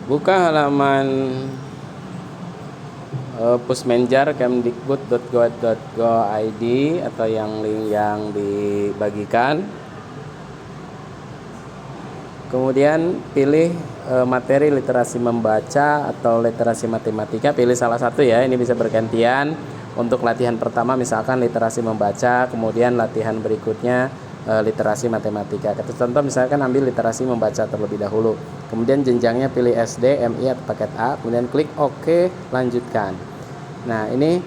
Buka halaman Pusmenjar kemdikbud.go.id atau yang link yang dibagikan. Kemudian pilih materi literasi membaca atau literasi matematika, pilih salah satu ya, ini bisa bergantian. Untuk latihan pertama misalkan literasi membaca, kemudian latihan berikutnya literasi matematika. Contoh misalkan ambil literasi membaca terlebih dahulu, kemudian jenjangnya pilih SD, MI atau paket A, kemudian klik OK, lanjutkan. Nah ini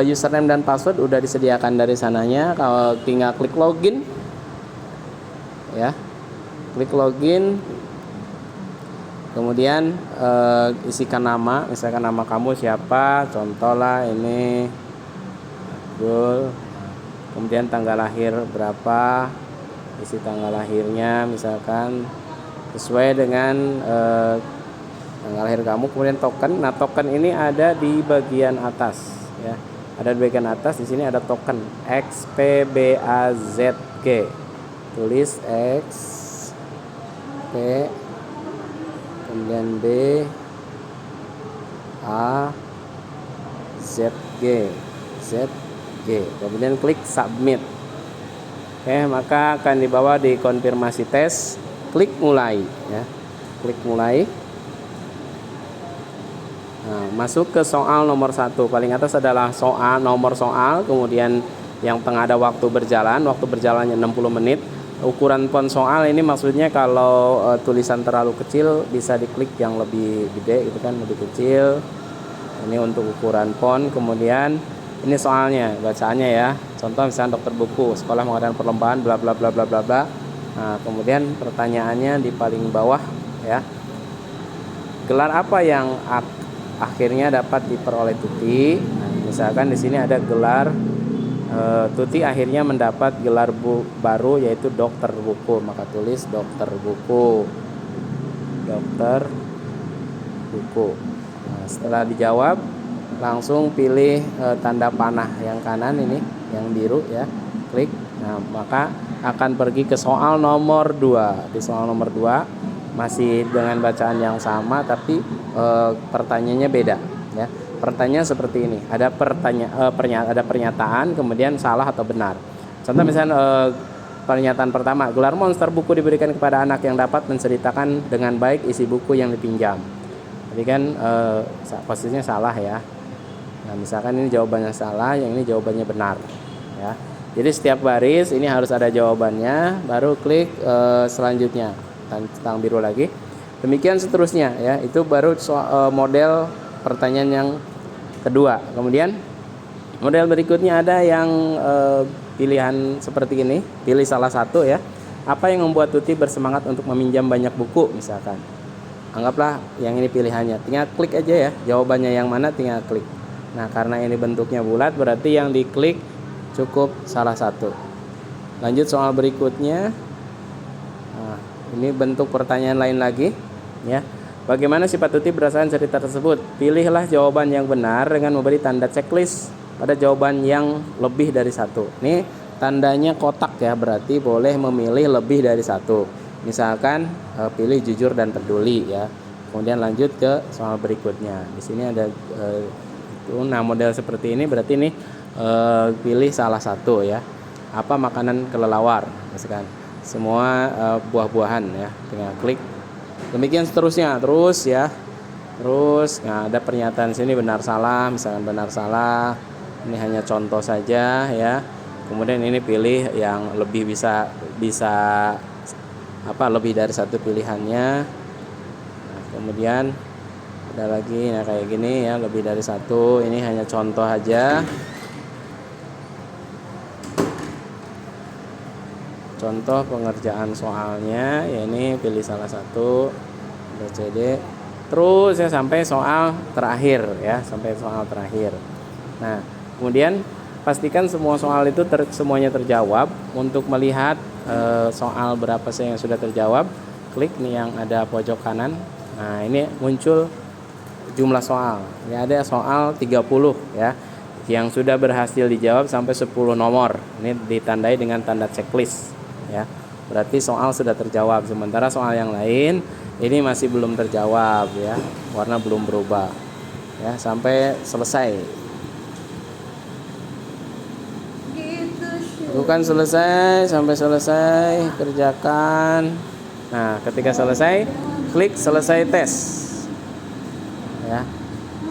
username dan password udah disediakan dari sananya, kalau tinggal klik login ya, klik login, kemudian isikan nama, misalkan nama kamu siapa, contoh lah ini Abdul, kemudian tanggal lahir berapa, isi tanggal lahirnya misalkan sesuai dengan tanggal lahir kamu, kemudian token. Nah token ini ada di bagian atas ya, ada di bagian atas. Di sini ada token XPBAZG, tulis X P kemudian B A Z G, kemudian klik submit. Oke, maka akan dibawa di konfirmasi tes, klik mulai ya, klik mulai. Nah, masuk ke soal nomor 1, paling atas adalah soal, nomor soal, kemudian yang tengah ada waktu berjalannya 60 menit. Ukuran font soal ini maksudnya kalau tulisan terlalu kecil bisa diklik yang lebih gede gitu kan, lebih kecil. Ini untuk ukuran font. Kemudian ini soalnya, bacaannya ya. Contoh misalnya dokter buku, sekolah mengadakan perlombaan bla bla bla bla bla bla. Nah, kemudian pertanyaannya di paling bawah ya. Gelar apa yang akhirnya dapat diperoleh Tuti? Nah, misalkan di sini ada gelar Tuti akhirnya mendapat gelar baru yaitu dokter buku, maka tulis dokter buku. Dokter buku. Nah, setelah dijawab langsung pilih tanda panah yang kanan ini, yang biru ya, klik. Nah, maka akan pergi ke soal nomor 2. Di soal nomor 2 masih dengan bacaan yang sama tapi pertanyaannya beda ya. Pertanyaan seperti ini, ada pernyataan, kemudian salah atau benar. Contoh misalnya pernyataan pertama, gelar monster buku diberikan kepada anak yang dapat menceritakan dengan baik isi buku yang dipinjam. Jadi kan posisinya salah ya. Nah misalkan ini jawabannya salah, yang ini jawabannya benar ya. Jadi setiap baris ini harus ada jawabannya, baru klik selanjutnya, tentang biru lagi. Demikian seterusnya ya, itu baru model pertanyaan yang kedua. Kemudian model berikutnya ada yang pilihan seperti ini, pilih salah satu ya. Apa yang membuat Tuti bersemangat untuk meminjam banyak buku misalkan. Anggaplah yang ini pilihannya, tinggal klik aja ya, jawabannya yang mana tinggal klik. Nah karena ini bentuknya bulat berarti yang diklik cukup salah satu. Lanjut soal berikutnya. Nah, ini bentuk pertanyaan lain lagi ya. Bagaimana sifat Tuti berdasarkan cerita tersebut? Pilihlah jawaban yang benar dengan memberi tanda checklist pada jawaban yang lebih dari satu. Ini tandanya kotak ya, berarti boleh memilih lebih dari satu. Misalkan pilih jujur dan peduli ya. Kemudian lanjut ke soal berikutnya. Di sini ada nah model seperti ini berarti ini pilih salah satu ya. Apa makanan kelelawar? Misalkan semua buah-buahan ya. Tinggal klik. Demikian seterusnya, terus ya. Terus nah ada pernyataan sini benar salah, misalkan benar salah. Ini hanya contoh saja ya. Kemudian ini pilih yang lebih bisa lebih dari satu pilihannya. Nah, kemudian ada lagi nah kayak gini ya, lebih dari satu. Ini hanya contoh aja. Contoh pengerjaan soalnya ya, ini pilih salah satu, BCD. Terus ya sampai soal terakhir ya, sampai soal terakhir. Nah, kemudian pastikan semua soal itu semuanya terjawab. Untuk melihat soal berapa sih yang sudah terjawab, klik nih yang ada pojok kanan. Nah, ini muncul jumlah soal. Ini ada soal 30 ya. Yang sudah berhasil dijawab sampai 10 nomor. Ini ditandai dengan tanda checklist ya. Berarti soal sudah terjawab. Sementara soal yang lain Ini masih belum terjawab ya, warna belum berubah ya, sampai selesai. Lakukan selesai sampai selesai, kerjakan. Nah, ketika selesai, klik selesai tes. Ya.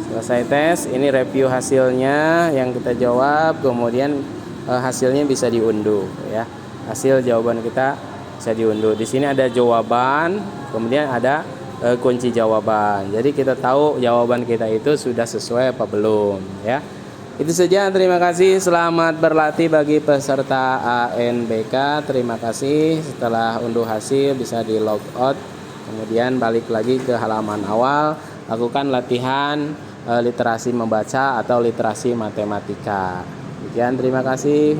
Selesai tes, ini review hasilnya yang kita jawab, kemudian hasilnya bisa diunduh ya. Hasil jawaban kita bisa diunduh. Di sini ada jawaban, kemudian ada kunci jawaban. Jadi kita tahu jawaban kita itu sudah sesuai apa belum ya. Itu saja, terima kasih. Selamat berlatih bagi peserta ANBK. Terima kasih. Setelah unduh hasil bisa di log out, kemudian balik lagi ke halaman awal, lakukan latihan literasi membaca atau literasi matematika. Sekian, terima kasih.